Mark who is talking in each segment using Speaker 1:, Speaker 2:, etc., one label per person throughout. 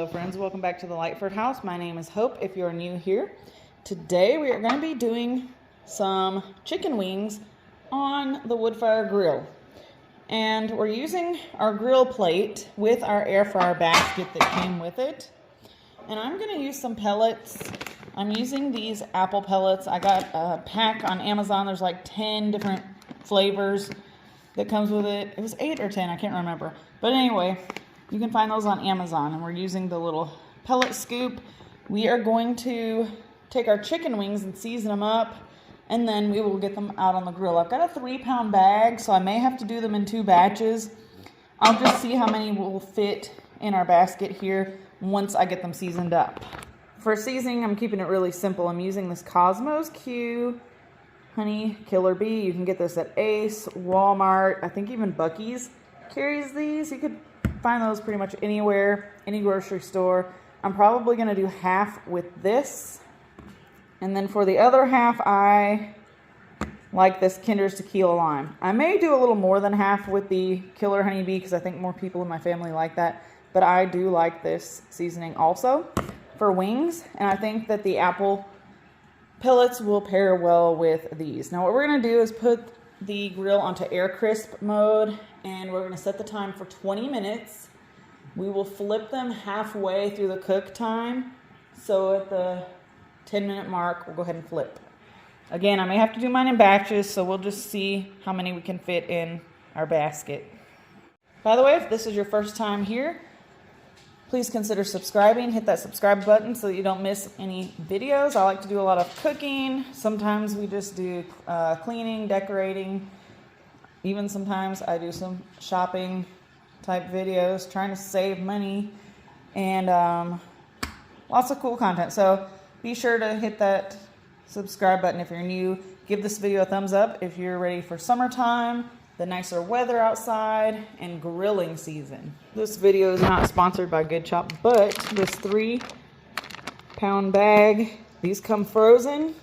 Speaker 1: Hello friends, welcome back to the Lightford house. My name is Hope if you're new here. Today we are going to be doing some chicken wings on the wood fire grill. And we're using our grill plate with our air fryer basket that came with it. And I'm going to use some pellets. I'm using these apple pellets. I got a pack on Amazon. There's like 10 different flavors that comes with it. It was 8 or 10, I can't remember. But anyway, you can find those on Amazon, and we're using the little pellet scoop. We are going to take our chicken wings and season them up, and then we will get them out on the grill. I've got a 3-pound bag, so I may have to do them in 2 batches. I'll just see how many will fit in our basket here once I get them seasoned up. For seasoning, I'm keeping it really simple. I'm using this Cosmos Q Honey Killer Bee. You can get this at Ace, Walmart, I think even Buc-ee's carries these. You could find those pretty much anywhere, any grocery store. I'm probably going to do half with this. And then for the other half, I like this Kinder's Tequila Lime. I may do a little more than half with the Killer Honey Bee because I think more people in my family like that. But I do like this seasoning also for wings. And I think that the apple pellets will pair well with these. Now what we're going to do is put the grill onto air crisp mode, and we're going to set the time for 20 minutes. We will flip them halfway through the cook time. So at the 10-minute mark, we'll go ahead and flip. Again, I may have to do mine in batches, so we'll just see how many we can fit in our basket. By the way, if this is your first time here, please consider subscribing. Hit that subscribe button so that you don't miss any videos. I like to do a lot of cooking. Sometimes we just do cleaning, decorating. Even sometimes I do some shopping type videos, trying to save money, and lots of cool content. So be sure to hit that subscribe button if you're new. Give this video a thumbs up if you're ready for summertime, the nicer weather outside, and grilling season. This video is not sponsored by Good Chop, but this 3-pound bag, these come frozen,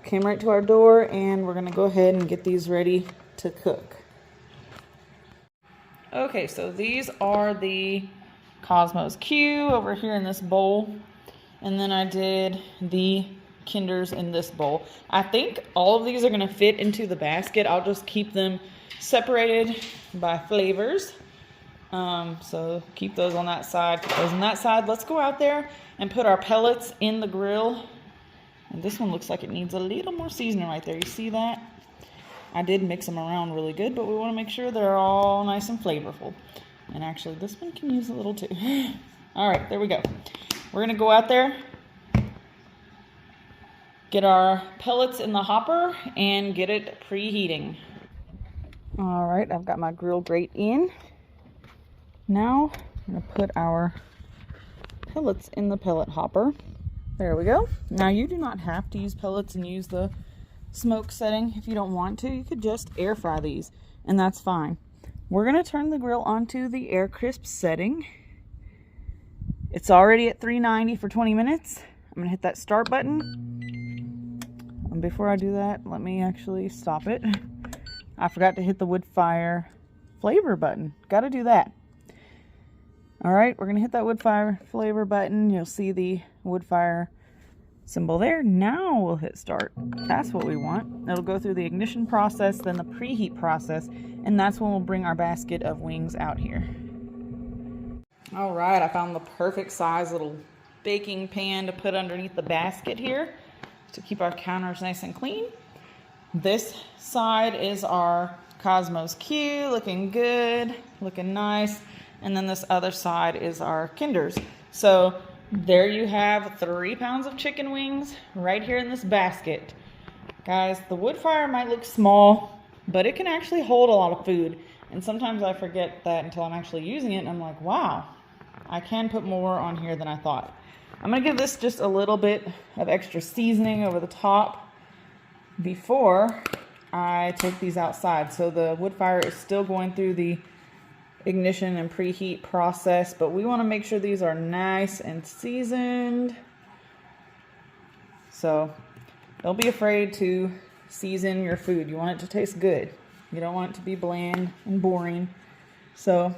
Speaker 1: came right to our door, and we're gonna go ahead and get these ready to cook. Okay, so these are the Cosmos Q over here in this bowl, and then I did the Kinders in this bowl. I think all of these are gonna fit into the basket. I'll just keep them separated by flavors. So keep those on that side, put those on that side. Let's go out there and put our pellets in the grill. And this one looks like it needs a little more seasoning right there. You see that? I did mix them around really good, but we want to make sure they're all nice and flavorful. And actually, this one can use a little too. All right, there we go. We're gonna go out there, get our pellets in the hopper, and get it preheating. All right, I've got my grill grate in. Now I'm gonna put our pellets in the pellet hopper. There we go. Now you do not have to use pellets and use the smoke setting if you don't want to. You could just air fry these, and that's fine. We're gonna turn the grill onto the air crisp setting. It's already at 390 for 20 minutes. I'm gonna hit that start button. And before I do that, let me actually stop it. I forgot to hit the wood fire flavor button. Got to do that. All right, we're going to hit that wood fire flavor button. You'll see the wood fire symbol there. Now we'll hit start. That's what we want. It'll go through the ignition process, then the preheat process, and that's when we'll bring our basket of wings out here. All right, I found the perfect size little baking pan to put underneath the basket here to keep our counters nice and clean. This side is our Cosmos Q, looking good, looking nice. And then this other side is our Kinders. So there you have 3 pounds of chicken wings right here in this basket. Guys, the wood fire might look small, but it can actually hold a lot of food. And sometimes I forget that until I'm actually using it, and I'm like, wow, I can put more on here than I thought. I'm gonna give this just a little bit of extra seasoning over the top before I take these outside. So the wood fire is still going through the ignition and preheat process, but we want to make sure these are nice and seasoned. So don't be afraid to season your food. You want it to taste good. You don't want it to be bland and boring. So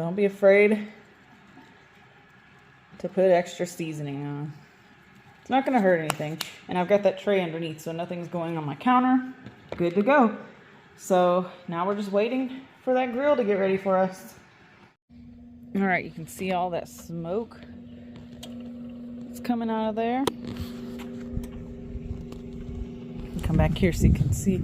Speaker 1: Don't be afraid to put extra seasoning on. It's not going to hurt anything. And I've got that tray underneath, so nothing's going on my counter. Good to go. So now we're just waiting for that grill to get ready for us. All right, you can see all that smoke that's coming out of there. Come back here so you can see.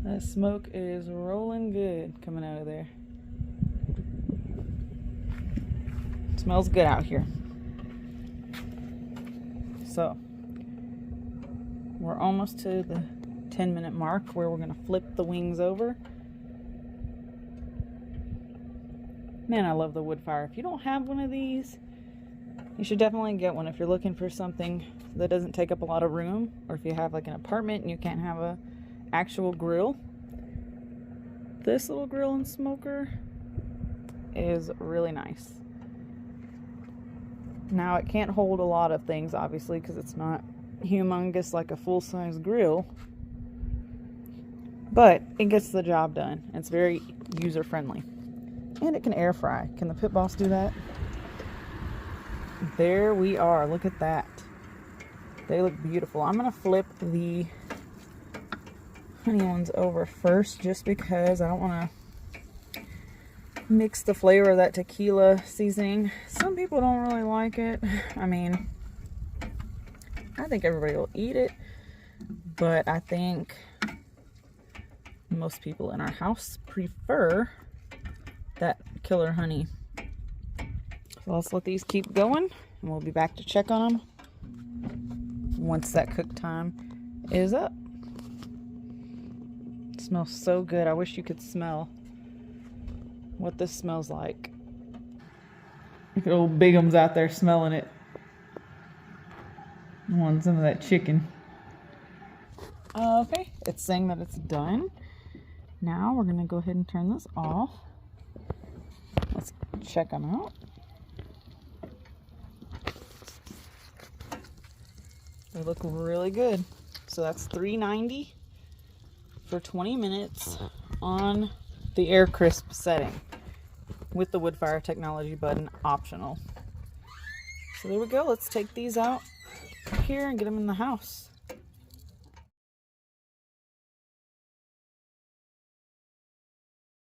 Speaker 1: That smoke is rolling good coming out of there. Smells good out here. So we're almost to the 10-minute mark where we're going to flip the wings over. Man, I love the wood fire. If you don't have one of these, you should definitely get one if you're looking for something that doesn't take up a lot of room, or if you have like an apartment and you can't have a actual grill. This little grill and smoker is really nice. Now it can't hold a lot of things, obviously, because it's not humongous like a full-size grill, but it gets the job done. It's very user-friendly, and it can air fry. Can the Pit Boss do that? There we are. Look at that. They look beautiful. I'm gonna flip the honey ones over first, just because I don't want to mix the flavor of that tequila seasoning. Some people don't really like it. I mean, I think everybody will eat it, but I think most people in our house prefer that killer honey. So let's let these keep going, and we'll be back to check on them once that cook time is up. It smells so good. I wish you could smell what this smells like. Look at old Bigum's out there smelling it. I want some of that chicken. Okay, it's saying that it's done. Now we're gonna go ahead and turn this off. Let's check them out. They look really good. So that's $3.90 for 20 minutes on the air crisp setting with the wood fire technology button optional. So there we go. Let's take these out here and get them in the house.